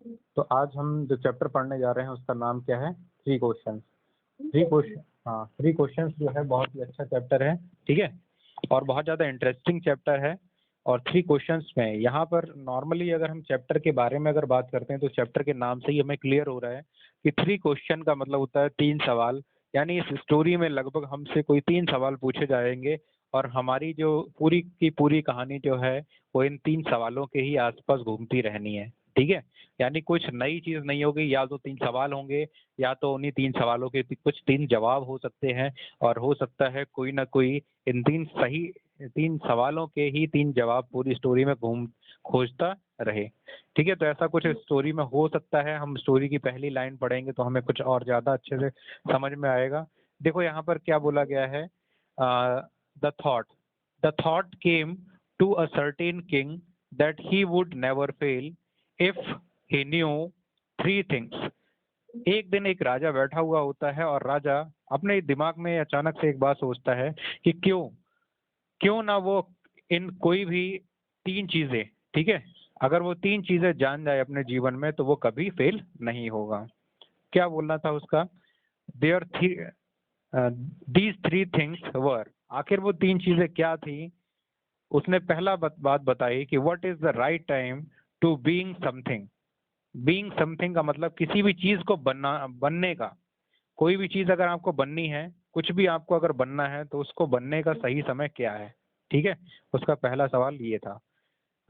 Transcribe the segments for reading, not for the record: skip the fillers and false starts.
तो आज हम जो चैप्टर पढ़ने जा रहे हैं उसका नाम क्या है? Three question. थ्री क्वेश्चन, हाँ, थ्री क्वेश्चंस जो है बहुत ही अच्छा चैप्टर है, ठीक है, और बहुत ज़्यादा इंटरेस्टिंग चैप्टर है। और थ्री क्वेश्चंस में यहाँ पर नॉर्मली अगर हम चैप्टर के बारे में अगर बात करते हैं तो चैप्टर के नाम से ही हमें क्लियर हो रहा है कि थ्री क्वेश्चन का मतलब होता है तीन सवाल। यानी इस स्टोरी में लगभग हमसे कोई तीन सवाल पूछे जाएंगे और हमारी जो पूरी की पूरी कहानी जो है वो इन तीन सवालों के ही आसपास घूमती रहनी है, ठीक है। यानी कुछ नई चीज़ नहीं होगी, या तो तीन सवाल होंगे या तो उन्हीं तीन सवालों के कुछ तीन जवाब हो सकते हैं, और हो सकता है कोई ना कोई इन तीन सवालों के ही तीन जवाब पूरी स्टोरी में घूम खोजता रहे, ठीक है। तो ऐसा कुछ स्टोरी में हो सकता है। हम स्टोरी की पहली लाइन पढ़ेंगे तो हमें कुछ और ज़्यादा अच्छे से समझ में आएगा। देखो यहाँ पर क्या बोला गया है, the thought the thought came to a certain king that he would never fail if he knew three things. एक दिन एक राजा बैठा हुआ होता है और राजा अपने दिमाग में अचानक से एक बात सोचता है कि क्यों क्यों ना वो इन कोई भी तीन चीजें, ठीक है, अगर वो तीन चीजें जान जाए अपने जीवन में तो वो कभी फेल नहीं होगा। क्या बोलना था उसका? There three these three things were, आखिर वो तीन चीजें क्या थी? उसने पहला बात बताई कि what is the right time to being something. Being something का मतलब किसी भी चीज को बनने का। कोई भी चीज अगर आपको बननी है, कुछ भी आपको अगर बनना है तो उसको बनने का सही समय क्या है, ठीक है। उसका पहला सवाल ये था।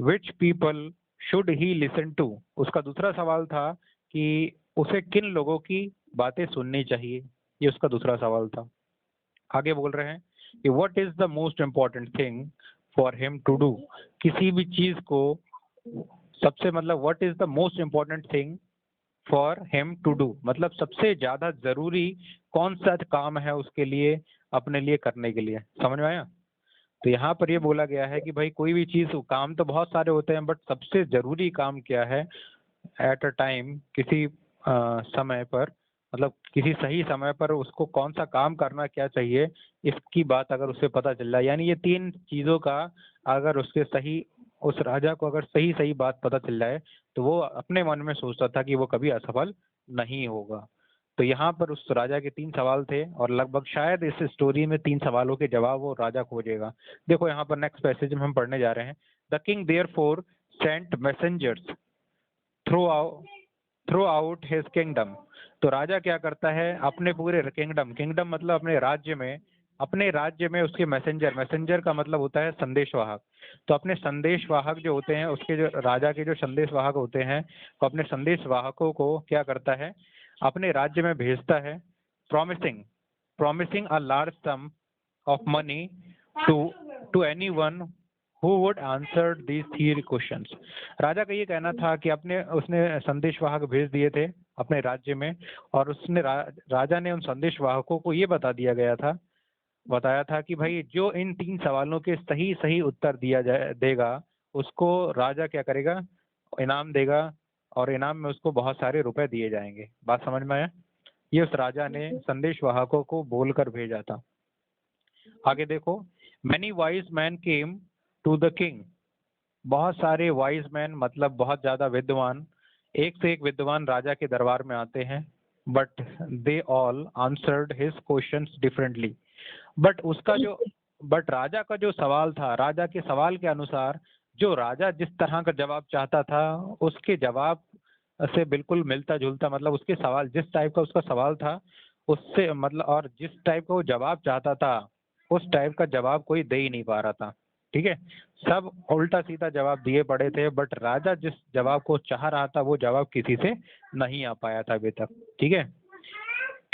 Which people should he listen to, उसका दूसरा सवाल था कि उसे किन लोगों की बातें सुननी चाहिए, ये उसका दूसरा सवाल था। आगे बोल रहे हैं कि what is the most important thing for him to do, किसी भी चीज को सबसे मतलब what is the most important thing for him to do, मतलब सबसे ज्यादा जरूरी कौन सा काम है उसके लिए, अपने लिए करने के लिए। समझ में आया? तो यहाँ पर ये बोला गया है कि भाई कोई भी चीज, काम तो बहुत सारे होते हैं बट सबसे जरूरी काम क्या है एट अ टाइम, किसी समय पर, मतलब किसी सही समय पर उसको कौन सा काम करना क्या चाहिए, इसकी बात अगर उसे पता चल जाए, यानी ये तीन चीजों का अगर उसके सही, उस राजा को अगर सही सही बात पता चल जाए तो वो अपने मन में सोचता था कि वो कभी असफल नहीं होगा। तो यहाँ पर उस राजा के तीन सवाल थे और लगभग शायद इस स्टोरी में तीन सवालों के जवाब वो राजा खोजेगा। देखो यहाँ पर नेक्स्ट पैसेज में हम पढ़ने जा रहे हैं। The king therefore sent messengers throughout his kingdom. तो राजा क्या करता है, अपने पूरे किंगडम, किंगडम मतलब अपने राज्य में उसके मैसेंजर, मैसेंजर का मतलब होता है संदेशवाहक। तो अपने संदेशवाहक जो होते हैं, उसके जो राजा के जो संदेशवाहक होते हैं, तो अपने संदेशवाहकों को क्या करता है, अपने राज्य में भेजता है। Promising promising a large sum of money to to anyone who would answer these three questions. राजा का ये कहना था कि उसने संदेशवाहक भेज दिए थे अपने राज्य में, और राजा ने उन संदेशवाहकों को ये बताया था कि भाई जो इन तीन सवालों के सही सही उत्तर देगा उसको राजा क्या करेगा, इनाम देगा, और इनाम में उसको बहुत सारे रुपए दिए जाएंगे। बात समझ में आया? ये उस राजा ने संदेशवाहकों को बोलकर भेजा था। आगे देखो, many wise man came to the king. बहुत सारे वाइज मैन मतलब बहुत ज्यादा विद्वान, एक से एक विद्वान राजा के दरबार में आते हैं। But they all answered his questions differently. But राजा का जो सवाल था, राजा के सवाल के अनुसार जो राजा जिस तरह का जवाब चाहता था उसके जवाब से बिल्कुल मिलता जुलता, मतलब उसके सवाल जिस टाइप का उसका सवाल था उससे मतलब, और जिस टाइप का वो जवाब चाहता था उस टाइप का जवाब कोई दे ही नहीं पा रहा था, ठीक है। सब उल्टा सीधा जवाब दिए पड़े थे, बट राजा जिस जवाब को चाह रहा था वो जवाब किसी से नहीं आ पाया था अभी तक, ठीक है।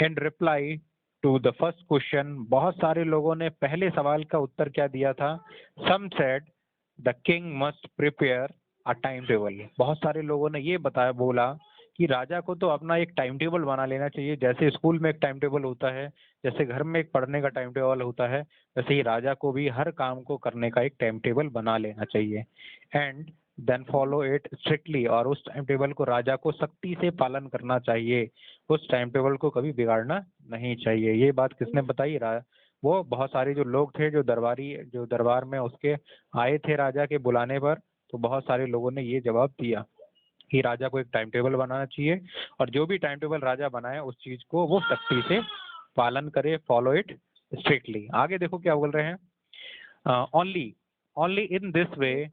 In reply to the first question, बहुत सारे लोगों ने पहले सवाल का उत्तर क्या दिया था, some said the king must prepare a time table. बहुत सारे लोगों ने ये बोला कि राजा को तो अपना एक टाइम टेबल बना लेना चाहिए, जैसे स्कूल में एक टाइम टेबल होता है, जैसे घर में एक पढ़ने का टाइम टेबल होता है, वैसे ही राजा को भी हर काम को करने का एक टाइम टेबल बना लेना चाहिए। And then follow it strictly, और उस टाइम टेबल को राजा को सख्ती से पालन करना चाहिए, उस टाइम टेबल को कभी बिगाड़ना नहीं चाहिए। ये बात किसने बताई? वो बहुत सारे जो लोग थे, जो दरबार में उसके आए थे राजा के बुलाने पर, तो बहुत सारे लोगों ने ये जवाब दिया। कि राजा को एक टाइम टेबल बनाना चाहिए और जो भी टाइम टेबल राजा बनाए उस चीज को वो सख्ती से पालन करे, फॉलो इट स्ट्रिक्टली। आगे देखो क्या बोल रहे हैं, only only in this way.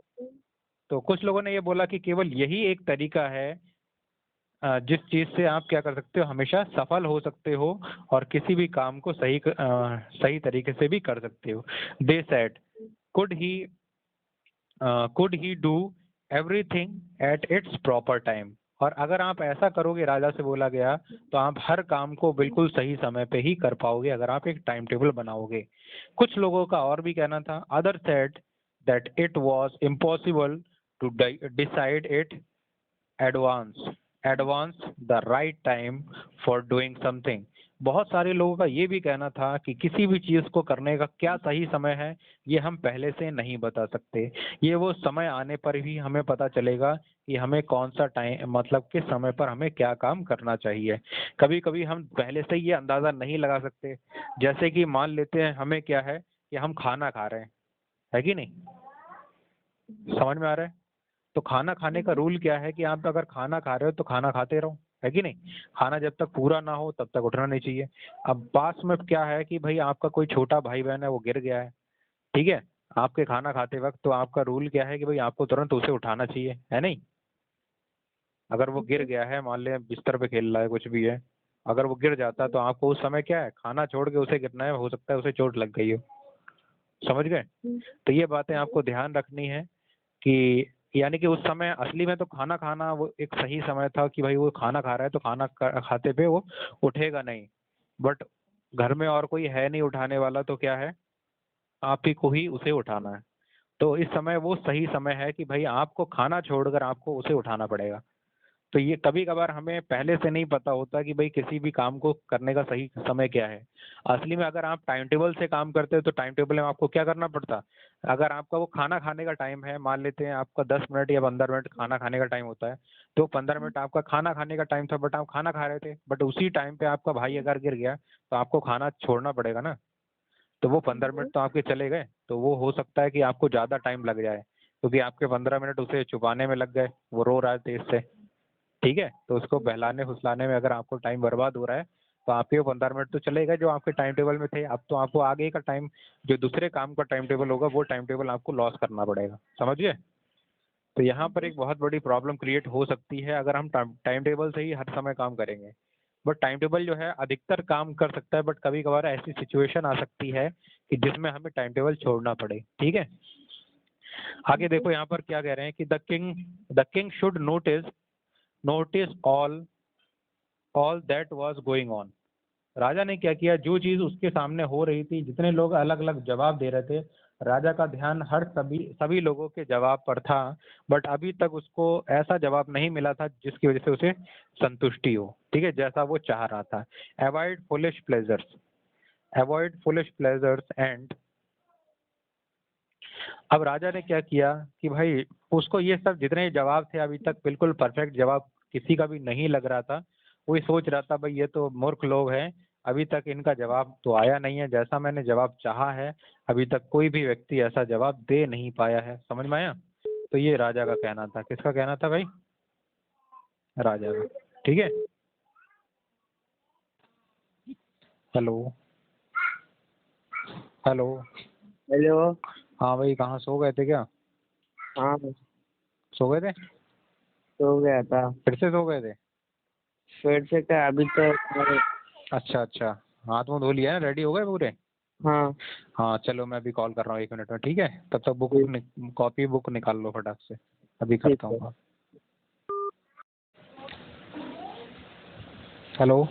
तो कुछ लोगों ने ये बोला कि केवल यही एक तरीका है जिस चीज से आप क्या कर सकते हो, हमेशा सफल हो सकते हो और किसी भी काम को सही तरीके से भी कर सकते हो। They said could he do everything at its proper time. और अगर आप ऐसा करोगे, राजा से बोला गया, तो आप हर काम को बिल्कुल सही समय पे ही कर पाओगे अगर आप एक टाइम टेबल बनाओगे। कुछ लोगों का और भी कहना था, other said that it was impossible to decide it advance the right time for doing something. बहुत सारे लोगों का ये भी कहना था कि किसी भी चीज को करने का क्या सही समय है ये हम पहले से नहीं बता सकते, ये वो समय आने पर ही हमें पता चलेगा कि हमें कौन सा टाइम, मतलब किस समय पर हमें क्या काम करना चाहिए। कभी कभी हम पहले से ये अंदाजा नहीं लगा सकते। जैसे कि मान लेते हैं हमें क्या है कि हम खाना खा रहे हैं, है कि नहीं, समझ में आ रहा है? तो खाना खाने का रूल क्या है कि आप अगर खाना खा रहे हो तो खाना खाते रहो, है कि नहीं। खाना जब तक पूरा ना हो तब तक उठना नहीं चाहिए। अब पास में क्या है कि भाई आपका कोई छोटा भाई बहन है, वो गिर गया है, ठीक है, आपके खाना खाते वक्त, तो आपका रूल क्या है कि भाई आपको तुरंत उसे उठाना चाहिए, है नहीं। अगर वो गिर गया है, मान लें बिस्तर पे खेल रहा है, कुछ भी है, अगर वो गिर जाता है तो आपको उस समय क्या है, खाना छोड़ के उसे गिरना है, हो सकता है उसे चोट लग गई हो, समझ गए। तो ये बातें आपको ध्यान रखनी है कि यानी कि उस समय असली में तो खाना खाना वो एक सही समय था कि भाई वो खाना खा रहा है तो खाना खाते पे वो उठेगा नहीं, बट घर में और कोई है नहीं उठाने वाला, तो क्या है, आप ही को ही उसे उठाना है। तो इस समय वो सही समय है कि भाई आपको खाना छोड़कर आपको उसे उठाना पड़ेगा। तो ये कभी कभार हमें पहले से नहीं पता होता कि भाई किसी भी काम को करने का सही समय क्या है। असली में अगर आप टाइम टेबल से काम करते हो तो टाइम टेबल में आपको क्या करना पड़ता, अगर आपका वो खाना खाने का टाइम है, मान लेते हैं आपका 10 मिनट या 15 मिनट खाना खाने का टाइम होता है, तो 15 मिनट आपका खाना खाने का टाइम था, बट आप खाना खा रहे थे, बट उसी टाइम पे आपका भाई अगर गिर गया तो आपको खाना छोड़ना पड़ेगा ना। तो वो 15 मिनट तो आपके चले गए, तो वो हो सकता है कि आपको ज़्यादा टाइम लग जाए क्योंकि आपके 15 मिनट उसे छुपाने में लग गए, वो रो रहा है तेज से, ठीक है, तो उसको बहलाने फुसलाने में अगर आपको टाइम बर्बाद हो रहा है तो आपके वो 15 मिनट तो चले गए जो आपके टाइम टेबल में थे। अब तो आपको आगे का टाइम, जो दूसरे काम का टाइम टेबल होगा, वो टाइम टेबल आपको लॉस करना पड़ेगा, समझ गए। तो यहाँ पर एक बहुत बड़ी प्रॉब्लम क्रिएट हो सकती है अगर हम टाइम टेबल से ही हर समय काम करेंगे। बट टाइम टेबल जो है अधिकतर काम कर सकता है, बट कभी कभार ऐसी सिचुएशन आ सकती है कि जिसमें हमें टाइम टेबल छोड़ना पड़े, ठीक है। आगे देखो यहाँ पर क्या कह रहे हैं कि the king should notice all that was going on. राजा ने क्या किया, जो चीज उसके सामने हो रही थी, जितने लोग अलग अलग जवाब दे रहे थे, राजा का ध्यान हर सभी लोगों के जवाब पर था, बट अभी तक उसको ऐसा जवाब नहीं मिला था जिसकी वजह से उसे संतुष्टि हो, ठीक है, जैसा वो चाह रहा था। Avoid foolish pleasures and. अब राजा ने क्या किया कि भाई उसको ये सब जितने जवाब थे अभी तक बिल्कुल परफेक्ट जवाब किसी का भी नहीं लग रहा था। वो ये सोच रहा था भाई ये तो मूर्ख लोग हैं, अभी तक इनका जवाब तो आया नहीं है जैसा मैंने जवाब चाहा है, अभी तक कोई भी व्यक्ति ऐसा जवाब दे नहीं पाया है, समझ में आया। तो ये राजा का कहना था, किसका कहना था भाई, राजा का, ठीक है। Hello hello. हेलो। हाँ भाई, कहाँ सो गए थे क्या? हाँ, सो गए थे, सो गया था। फिर से सो गए थे? फिर से क्या, अभी तो अच्छा अच्छा, हाथ मुंह धो लिया है, रेडी हो गए पूरे? हाँ। हाँ चलो, मैं अभी कॉल कर रहा हूँ 1 मिनट में, ठीक है, तब तक कॉपी बुक निकाल लो फटाक से, अभी ठीक करता है। हूँ। हेलो।